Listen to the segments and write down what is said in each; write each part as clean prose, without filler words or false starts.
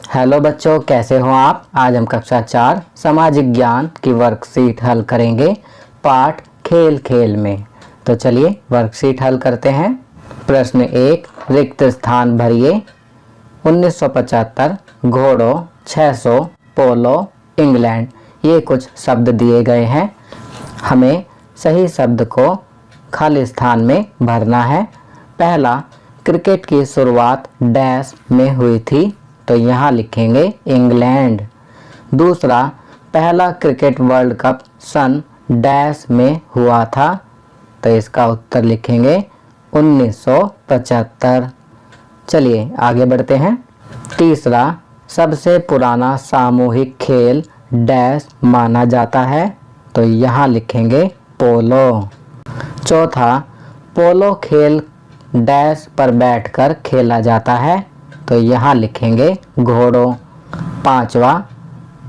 Hello बच्चों, कैसे हो आप। आज हम कक्षा 4 सामाजिक ज्ञान की वर्कशीट हल करेंगे पाठ खेल खेल में। तो चलिए वर्कशीट हल करते हैं। प्रश्न 1, रिक्त स्थान भरिए। 1975, घोड़ों, 600, पोलो, इंग्लैंड। ये कुछ शब्द दिए गए हैं। हमें सही शब्द को खाली स्थान में भरना है। पहला, क्रिकेट की शुरुआत डैश में हुई थी, तो यहाँ लिखेंगे इंग्लैंड। दूसरा, पहला क्रिकेट वर्ल्ड कप सन डैश में हुआ था, तो इसका उत्तर लिखेंगे 1975। चलिए आगे बढ़ते हैं। तीसरा, सबसे पुराना सामूहिक खेल डैश माना जाता है, तो यहाँ लिखेंगे पोलो। चौथा, पोलो खेल डैश पर बैठकर खेला जाता है, तो यहाँ लिखेंगे घोड़ों। पांचवा,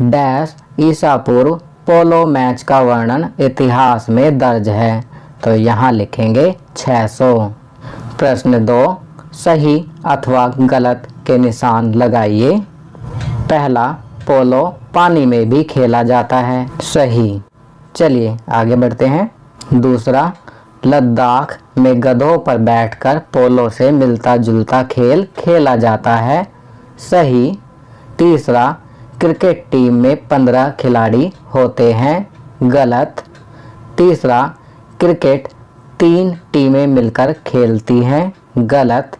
डैश ईसा पूर्व पोलो मैच का वर्णन इतिहास में दर्ज है, तो यहाँ लिखेंगे 600। प्रश्न 2, सही अथवा गलत के निशान लगाइए। पहला, पोलो पानी में भी खेला जाता है, सही। चलिए आगे बढ़ते हैं। दूसरा, लद्दाख में गधों पर बैठकर पोलो से मिलता जुलता खेल खेला जाता है, सही। तीसरा, क्रिकेट टीम में 15 खिलाड़ी होते हैं, गलत। तीसरा, क्रिकेट 3 टीमें मिलकर खेलती हैं, गलत।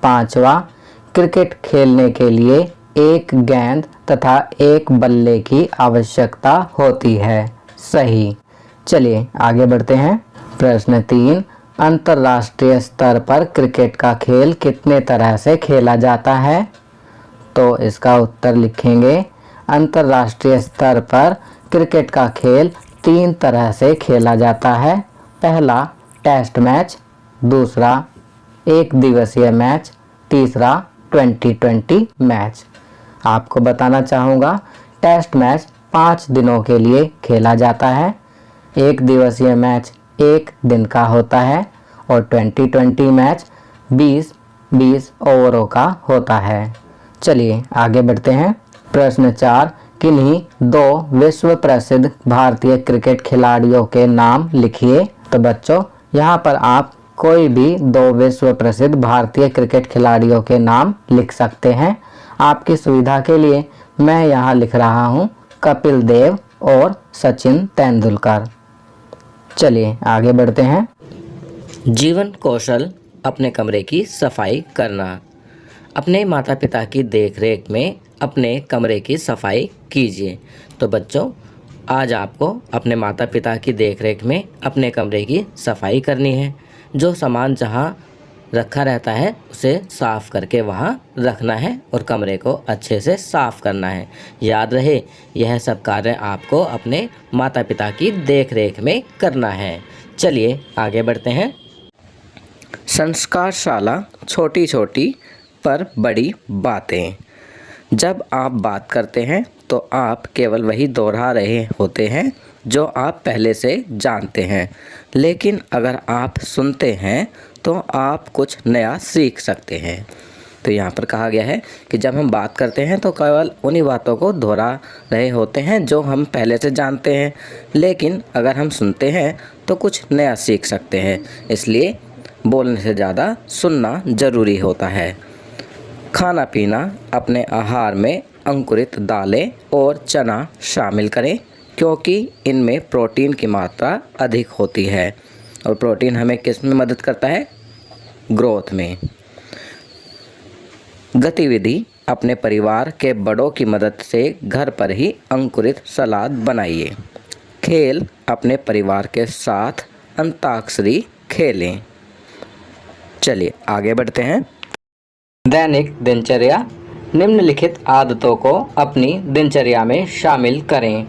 पांचवा, क्रिकेट खेलने के लिए एक गेंद तथा एक बल्ले की आवश्यकता होती है, सही। चलिए आगे बढ़ते हैं। प्रश्न 3, अंतर्राष्ट्रीय स्तर पर क्रिकेट का खेल कितने तरह से खेला जाता है, तो इसका उत्तर लिखेंगे अंतर्राष्ट्रीय स्तर पर क्रिकेट का खेल 3 तरह से खेला जाता है। पहला, टेस्ट मैच। दूसरा, एक दिवसीय मैच। तीसरा, 2020 मैच। आपको बताना चाहूँगा, टेस्ट मैच 5 दिनों के लिए खेला जाता है। एक दिवसीय मैच 1 दिन का होता है और 2020 मैच 20 ओवरों का होता है। चलिए आगे बढ़ते हैं। प्रश्न 4, किन्हीं 2 विश्व प्रसिद्ध भारतीय क्रिकेट खिलाड़ियों के नाम लिखिए। तो बच्चों, यहाँ पर आप कोई भी 2 विश्व प्रसिद्ध भारतीय क्रिकेट खिलाड़ियों के नाम लिख सकते हैं। आपकी सुविधा के लिए मैं यहाँ लिख रहा हूँ कपिल देव और सचिन तेंदुलकर। चलिए आगे बढ़ते हैं। जीवन कौशल, अपने कमरे की सफाई करना। अपने माता पिता की देखरेख में अपने कमरे की सफाई कीजिए। तो बच्चों, आज आपको अपने माता पिता की देखरेख में अपने कमरे की सफाई करनी है। जो सामान जहाँ रखा रहता है उसे साफ़ करके वहाँ रखना है और कमरे को अच्छे से साफ़ करना है। याद रहे, यह सब कार्य आपको अपने माता पिता की देखरेख में करना है। चलिए आगे बढ़ते हैं। संस्कारशाला, छोटी छोटी पर बड़ी बातें। जब आप बात करते हैं तो आप केवल वही दोहरा रहे होते हैं जो आप पहले से जानते हैं, लेकिन अगर आप सुनते हैं तो आप कुछ नया सीख सकते हैं। तो यहाँ पर कहा गया है कि जब हम बात करते हैं तो केवल उन्हीं बातों को दोहरा रहे होते हैं जो हम पहले से जानते हैं, लेकिन अगर हम सुनते हैं तो कुछ नया सीख सकते हैं। इसलिए बोलने से ज़्यादा सुनना ज़रूरी होता है। खाना पीना, अपने आहार में अंकुरित दालें और चना शामिल करें, क्योंकि इनमें प्रोटीन की मात्रा अधिक होती है और प्रोटीन हमें किस में मदद करता है, ग्रोथ में। गतिविधि, अपने परिवार के बड़ों की मदद से घर पर ही अंकुरित सलाद बनाइए। खेल, अपने परिवार के साथ अंताक्षरी खेलें। चलिए आगे बढ़ते हैं। दैनिक दिनचर्या, निम्नलिखित आदतों को अपनी दिनचर्या में शामिल करें।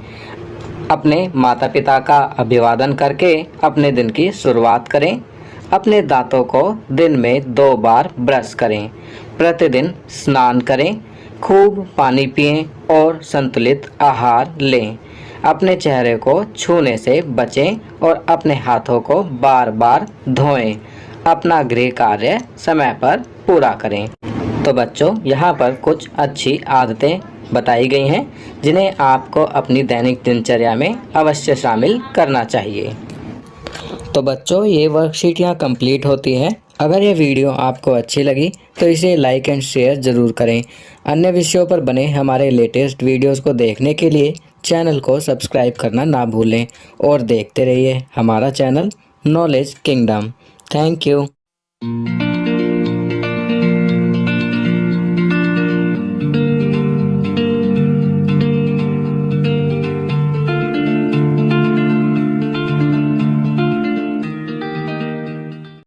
अपने माता पिता का अभिवादन करके अपने दिन की शुरुआत करें। अपने दांतों को दिन में 2 बार ब्रश करें। प्रतिदिन स्नान करें। खूब पानी पिएं और संतुलित आहार लें। अपने चेहरे को छूने से बचें और अपने हाथों को बार बार धोएं। अपना गृह कार्य समय पर पूरा करें। तो बच्चों यहाँ पर कुछ अच्छी आदतें बताई गई हैं जिन्हें आपको अपनी दैनिक दिनचर्या में अवश्य शामिल करना चाहिए। तो बच्चों ये वर्कशीट यहाँ कंप्लीट होती है। अगर ये वीडियो आपको अच्छी लगी तो इसे लाइक एंड शेयर ज़रूर करें। अन्य विषयों पर बने हमारे लेटेस्ट वीडियोस को देखने के लिए चैनल को सब्सक्राइब करना ना भूलें और देखते रहिए हमारा channel knowledge kingdom. Thank you.